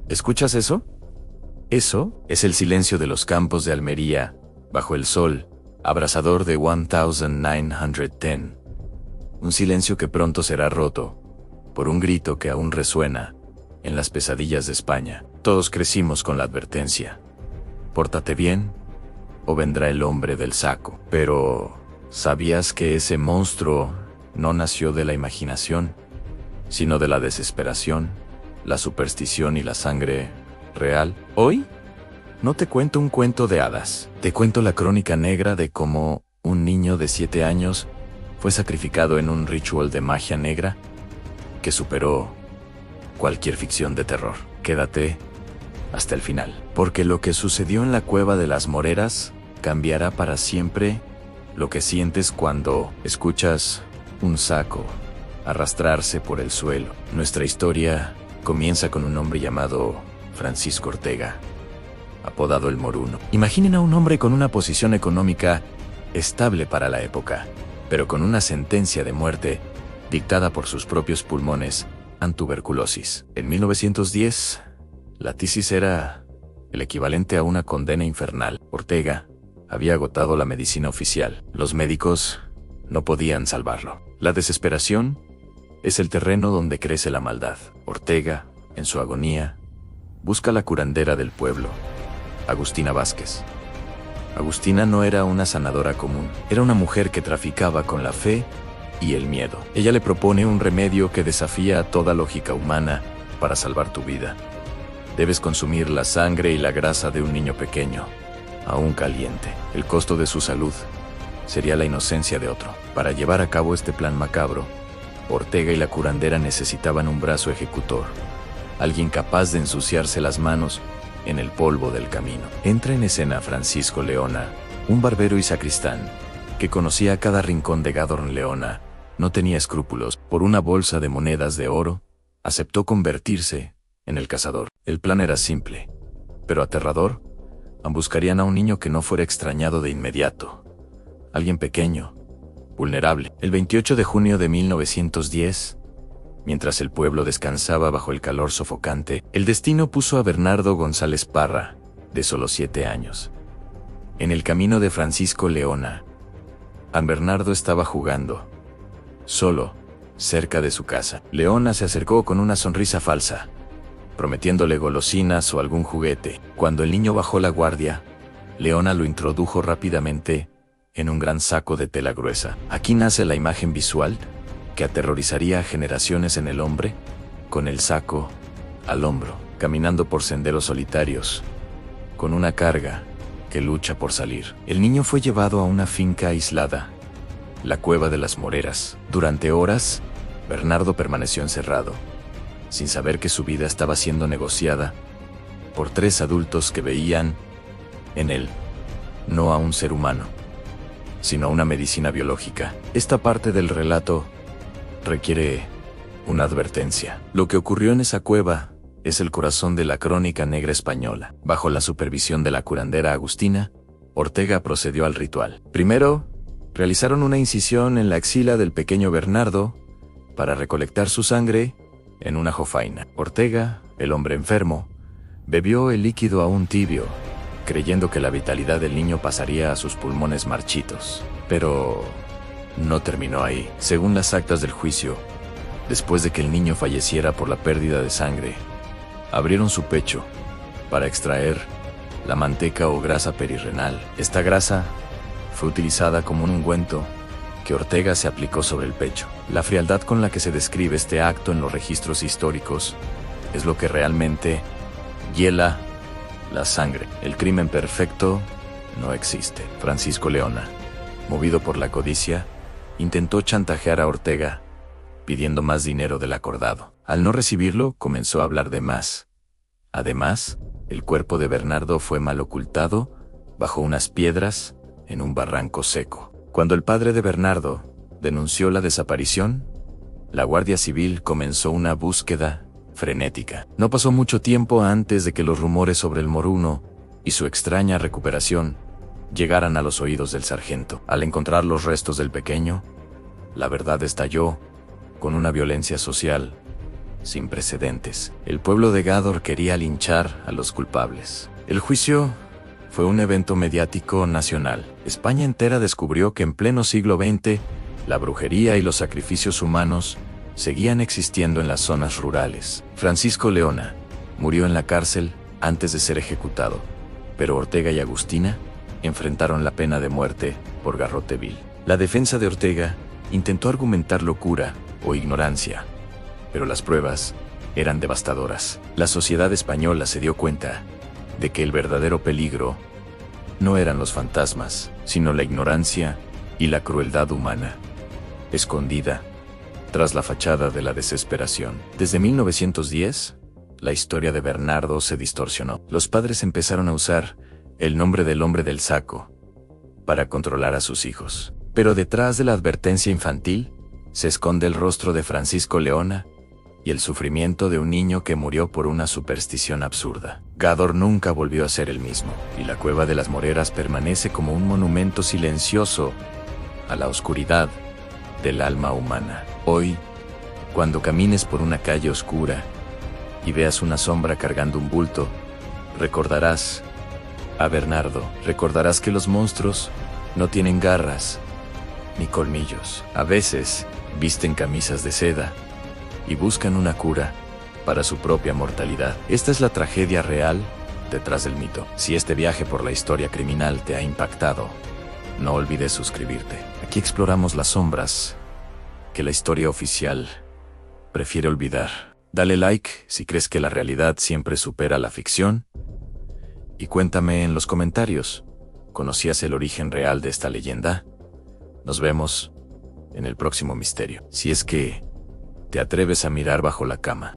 ¿Escuchas eso? Eso es el silencio de los campos de Almería, bajo el sol abrasador de 1910. Un silencio que pronto será roto por un grito que aún resuena en las pesadillas de España. Todos crecimos con la advertencia: pórtate bien o vendrá el hombre del saco. Pero, ¿sabías que ese monstruo no nació de la imaginación, sino de la desesperación, la superstición y la sangre real? Hoy no te cuento un cuento de hadas, te cuento la crónica negra de cómo un niño de 7 años fue sacrificado en un ritual de magia negra que superó cualquier ficción de terror. Quédate hasta el final, porque lo que sucedió en la cueva de las Moreras cambiará para siempre lo que sientes cuando escuchas un saco arrastrarse por el suelo. Nuestra historia comienza con un hombre llamado Francisco Ortega, apodado el Moruno. Imaginen a un hombre con una posición económica estable para la época, pero con una sentencia de muerte dictada por sus propios pulmones ante tuberculosis. En 1910, la tisis era el equivalente a una condena infernal. Ortega había agotado la medicina oficial. Los médicos no podían salvarlo. La desesperación es el terreno donde crece la maldad. Ortega, en su agonía, busca la curandera del pueblo, Agustina Vázquez. Agustina no era una sanadora común, era una mujer que traficaba con la fe y el miedo. Ella le propone un remedio que desafía a toda lógica humana para salvar tu vida. Debes consumir la sangre y la grasa de un niño pequeño, aún caliente. El costo de su salud sería la inocencia de otro. Para llevar a cabo este plan macabro, Ortega y la curandera necesitaban un brazo ejecutor, alguien capaz de ensuciarse las manos en el polvo del camino. Entra en escena Francisco Leona, un barbero y sacristán que conocía cada rincón de Gadorn. Leona no tenía escrúpulos. Por una bolsa de monedas de oro, aceptó convertirse en el cazador. El plan era simple, pero aterrador. Buscarían a un niño que no fuera extrañado de inmediato. Alguien pequeño, vulnerable. El 28 de junio de 1910, mientras el pueblo descansaba bajo el calor sofocante, el destino puso a Bernardo González Parra, de solo 7 años, en el camino de Francisco Leona. Bernardo estaba jugando solo, cerca de su casa. Leona se acercó con una sonrisa falsa, prometiéndole golosinas o algún juguete. Cuando el niño bajó la guardia, Leona lo introdujo rápidamente en un gran saco de tela gruesa. Aquí nace la imagen visual que aterrorizaría a generaciones en el hombre, con el saco al hombro, caminando por senderos solitarios, con una carga que lucha por salir. El niño fue llevado a una finca aislada, la Cueva de las Moreras. Durante horas, Bernardo permaneció encerrado, sin saber que su vida estaba siendo negociada por 3 adultos que veían en él no a un ser humano, sino a una medicina biológica. Esta parte del relato requiere una advertencia. Lo que ocurrió en esa cueva es el corazón de la crónica negra española. Bajo la supervisión de la curandera Agustina, Ortega procedió al ritual. Primero, realizaron una incisión en la axila del pequeño Bernardo para recolectar su sangre en una jofaina. Ortega, el hombre enfermo, bebió el líquido aún tibio, creyendo que la vitalidad del niño pasaría a sus pulmones marchitos. Pero no terminó ahí. Según las actas del juicio, después de que el niño falleciera por la pérdida de sangre, abrieron su pecho para extraer la manteca o grasa perirrenal. Esta grasa fue utilizada como un ungüento que Ortega se aplicó sobre el pecho. La frialdad con la que se describe este acto en los registros históricos es lo que realmente hiela la sangre. El crimen perfecto no existe. Francisco Leona, movido por la codicia, intentó chantajear a Ortega, pidiendo más dinero del acordado. Al no recibirlo, comenzó a hablar de más. Además, el cuerpo de Bernardo fue mal ocultado bajo unas piedras en un barranco seco. Cuando el padre de Bernardo denunció la desaparición, la Guardia Civil comenzó una búsqueda frenética. No pasó mucho tiempo antes de que los rumores sobre el Moruno y su extraña recuperación llegaran a los oídos del sargento. Al encontrar los restos del pequeño, la verdad estalló con una violencia social sin precedentes. El pueblo de Gádor quería linchar a los culpables. El juicio fue un evento mediático nacional. España entera descubrió que en pleno siglo XX, la brujería y los sacrificios humanos seguían existiendo en las zonas rurales. Francisco Leona murió en la cárcel antes de ser ejecutado, pero Ortega y Agustina enfrentaron la pena de muerte por garrote vil. La defensa de Ortega intentó argumentar locura o ignorancia, pero las pruebas eran devastadoras. La sociedad española se dio cuenta de que el verdadero peligro no eran los fantasmas, sino la ignorancia y la crueldad humana, escondida tras la fachada de la desesperación. Desde 1910, la historia de Bernardo se distorsionó. Los padres empezaron a usar el nombre del hombre del saco para controlar a sus hijos. Pero detrás de la advertencia infantil se esconde el rostro de Francisco Leona y el sufrimiento de un niño que murió por una superstición absurda. Gádor nunca volvió a ser el mismo, y la Cueva de las Moreras permanece como un monumento silencioso a la oscuridad del alma humana. Hoy, cuando camines por una calle oscura y veas una sombra cargando un bulto, recordarás a Bernardo. Recordarás que los monstruos no tienen garras ni colmillos. A veces visten camisas de seda y buscan una cura para su propia mortalidad. Esta es la tragedia real detrás del mito. Si este viaje por la historia criminal te ha impactado, no olvides suscribirte. Aquí exploramos las sombras que la historia oficial prefiere olvidar. Dale like si crees que la realidad siempre supera la ficción. Y cuéntame en los comentarios, ¿conocías el origen real de esta leyenda? Nos vemos en el próximo misterio. Si es que te atreves a mirar bajo la cama.